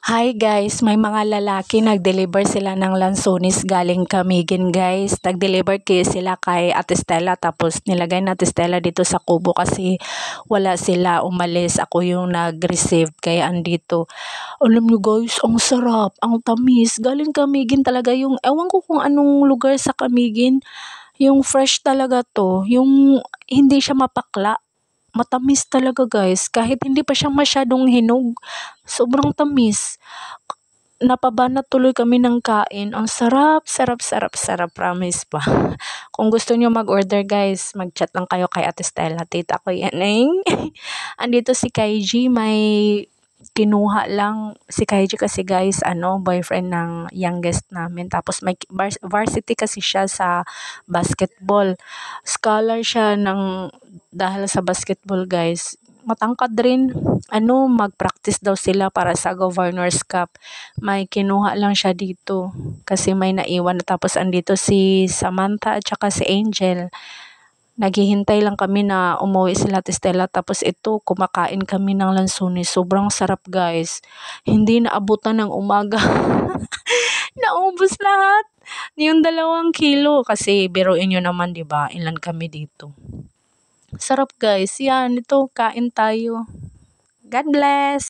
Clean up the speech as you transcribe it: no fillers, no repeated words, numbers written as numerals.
Hi guys, may mga lalaki nag-deliver sila ng lansones galing Camiguin guys. Nag-deliver kayo sila kay Ate Stella tapos nilagay na Ate Stella dito sa kubo kasi wala sila umalis. Ako yung nag-receive kaya andito. Alam nyo guys, ang sarap, ang tamis. Galing Camiguin talaga yung, ewan ko kung anong lugar sa Camiguin. Yung fresh talaga to, yung hindi siya mapakla. Matamis talaga guys, kahit hindi pa siya masyadong hinog, sobrang tamis. Napabanat tuloy kami ng kain. Ang sarap, sarap, sarap, sarap, promise pa. Kung gusto niyo mag-order guys, mag-chat lang kayo kay Ate Stella. Tita ko yan eh. Andito si Kaiji, may kinuha lang si Kaiji kasi guys, boyfriend ng youngest namin. Tapos may varsity kasi siya sa basketball. Scholar siya dahil sa basketball guys. Matangkad rin. Mag-practice daw sila para sa Governor's Cup. May kinuha lang siya dito kasi may naiwan. Tapos andito si Samantha at saka si Angel. Naghihintay lang kami na umuwi sila Ate Stella. Tapos ito, kumakain kami ng lansones. Sobrang sarap guys. Hindi naabutan ng umaga. Naubos lahat. Yung 2 kilo. Kasi biruin nyo naman, di ba? Ilan kami dito. Sarap guys. Yan, ito, kain tayo. God bless!